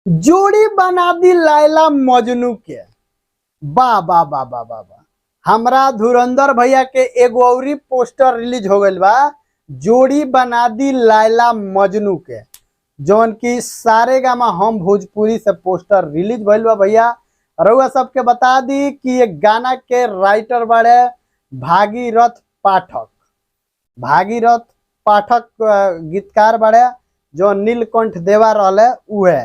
जोड़ी बना दी लैला मजनू के। वाह वाह वाह वाह वाह वाह। हमरा धुरंधर भैया के एगो औरी पोस्टर रिलीज हो गइल बा, जोड़ी बना दी लैला मजनू के, जौन की सारे गामा हम भोजपुरी से पोस्टर रिलीज भइल बा। भैया रउआ सबके बता दी कि ये गाना के राइटर बड़े भागीरथ पाठक। भागीरथ पाठक गीतकार बड़े, जो नीलकंठ देवा रहले उहे।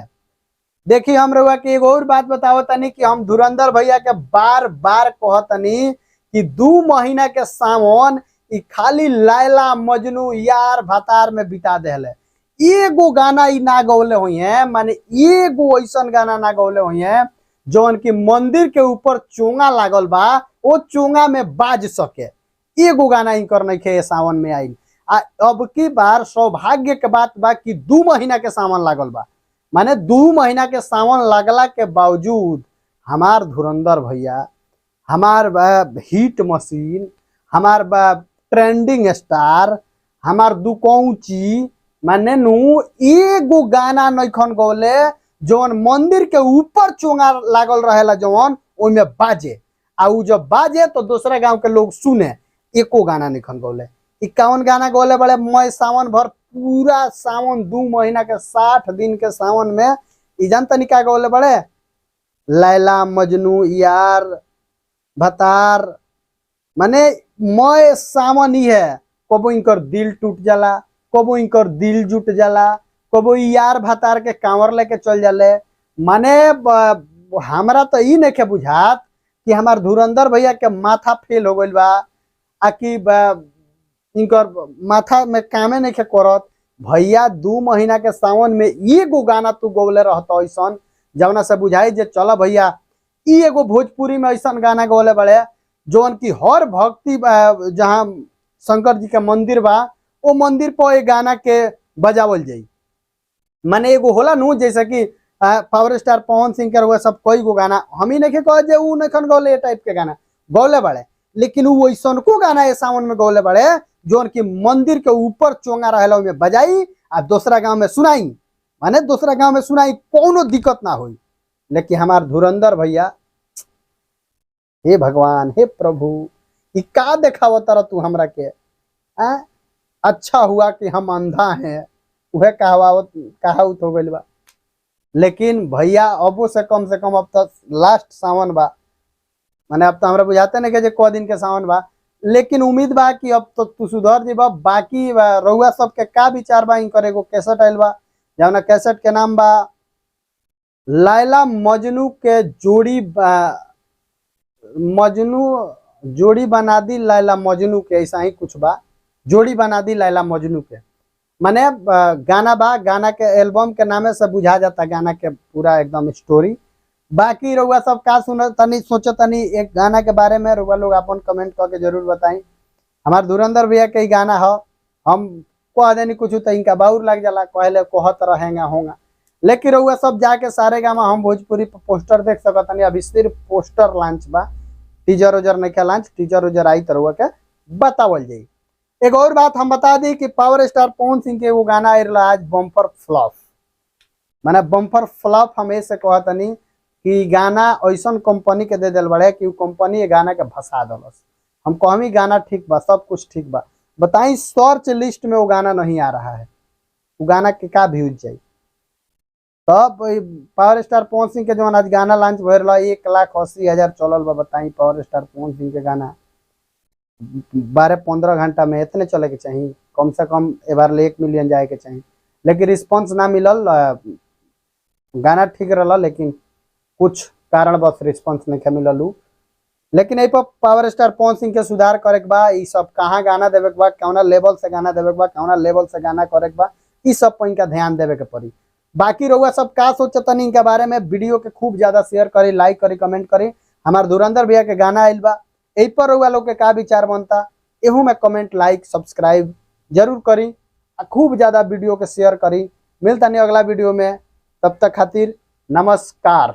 देखिए हम रउआ के एगो और बात बताओ तनी कि हम धुरंधर भैया के बार बार कहतनी कि 2 महीना के सावन ई खाली लैला मजनू यार भतार में बिता देले। एगो गाना ई ना गौले हुई है, माने एगो ऐसन गाना ना गौले हुई है जौन की मंदिर के ऊपर चोंगा लागल बा वो चोंगा में बाज सके। एगो गाना इनकर नइखे सावन में आई। अब की बार सौभाग्य के बात बा कि 2 महीना के सावन लागल बा, माने 2 महीना के सावन लगला के बावजूद हमार धुरंधर भैया, हमार हिट मशीन, हमार ट्रेंडिंग स्टार, हमार दुकौची माने नु एगो गाना नइखन गौले जौन मंदिर के ऊपर चोंगा लागल रहेला जौन ओइमे बाजे, आ उ जब बाजे तो दूसरा गांव के लोग सुने। एको गाना नइखन गौले। 51 गाना गौले बड़े मई सावन भर, पूरा सावन 2 महीना के 60 दिन के सावन में ई जानता निका गौले बड़े लैला मजनू यार भतार। माने मई सावन ही है, कबो इनकर दिल टूट जाला, कबो इनकर दिल जुट जाला, कबो यार भतार के कांवर लेके चल जाले। माने हमरा तो ई नइखे बुझात कि हमार धुरंधर भैया के माथा फेल हो गइल बा, आ कि इनकर माथा में कामे नहीं करत। भैया 2 महीना के सावन में एगो गाना तू गौले रहता ऐसन जवना से बुझाई जे चल भैया ई एगो भोजपुरी में ऐसन गाना गौले बड़े जौन की हर भक्ति जहाँ शंकर जी के मंदिर बा वो मंदिर पर गाना के बजावल जाई। माने एगो होला नु जैसे कि पावर स्टार पवन सिंह के हुआ सब कई गो गाना हम ही नहीं कह जे उ नखन गौले टाइप के गाना गौले बड़े, लेकिन वो ऐसन को गाना ये सावन में गौले बड़े जोन की मंदिर के ऊपर चोंगा रहेला में बजाई आ दूसरा गांव में सुनाई। माने दूसरा गांव में सुनाई कोनो दिक्कत ना हुई। लेकिन हमार धुरंधर भैया, हे भगवान हे प्रभु ई का देखाव तर तू हमरा के। अच्छा हुआ कि हम अंधा हैं, वह कहावत हो गइल बा। लेकिन भैया अबो से कम अब तक लास्ट सावन बा, माने अब तो हमरा बुझाते नहीं कि क दिन के सावन बा, लेकिन उम्मीद बा कि अब तो तू सुधर जीबा। बाकी रउआ सबके का विचार बा इनकर एगो कैसेट आइल बा जौना कैसेट के नाम बा लैला मजनू के जोड़ी बना दी लैला मजनू के, ऐसा ही कुछ बा, जोड़ी बना दी लैला मजनू के। माने गाना बा, गाना के एल्बम के नामे से बुझा जाता गाना के पूरा एकदम स्टोरी। बाकी रउआ सब का सुन तनी सोच तनी एक गाना के बारे में रउआ लोग अपन कमेंट करके जरूर बताई। हमार धुरंधर भैया के गाना हो, हम कह देनी कुछ तो इनका बाउर लग जाला, कहले कहत रहेगा होगा। लेकिन रउआ सब जाके सारे गामा हम भोजपुरी पर पोस्टर देख सकतनी। अभी सिर्फ पोस्टर लॉन्च बा, टीजर उजर नहीं के लॉन्च, टीजर उजर आई तो रउआ के बतावल जाई। एक और बात हम बता दी कि पावर स्टार पवन सिंह के वो गाना आयल आज बम्पर फ्लॉप। माने बम्पर फ्लॉप हम ऐसे कहतनी कि गाना ऐसन कंपनी के दे दिल बड़े कि कंपनी ये गाना के भसा दलस। हम कहमी गाना ठीक बा, सब कुछ ठीक बा, बताई सर्च लिस्ट में वो गाना नहीं आ रहा है, वो गाना के का व्यूज जाई। तब पावर स्टार पवन सिंह के जो आज गाना लॉन्च भइल 1,80,000 चलल बा। बताई पावर स्टार पवन सिंह के गाना 12-15 घंटा में इतने चले के चाहिए, कम से कम ए बार 1 मिलियन जाए के चाहिए। लेकिन रिस्पॉन्स ना मिलल, गाना ठीक रहा लेकिन कुछ कारण बस रिस्पॉन्स नहीं मिलल। लेकिन यही पर पावर स्टार पवन सिंह के सुधार करे के बा, ई सब कहाँ गाना देवे के बा, कौना लेवल से गाना देवे के बा, कौना लेवल से गाना करे के बा, ई सब पर इनका ध्यान देवे के पड़ी। बाकी रउआ सब का सोचतनी इनके बारे में, वीडियो के खूब ज्यादा शेयर करी, लाइक करी, कमेंट करी। हमार धुरंधर भैया के गाना आइल बा, यही पर रउआ लोग के का विचार बनता एहू में कमेंट लाइक सब्सक्राइब जरूर करी, खूब ज्यादा वीडियो के शेयर करी। मिलता नहीं अगला वीडियो में, तब तक खातिर नमस्कार।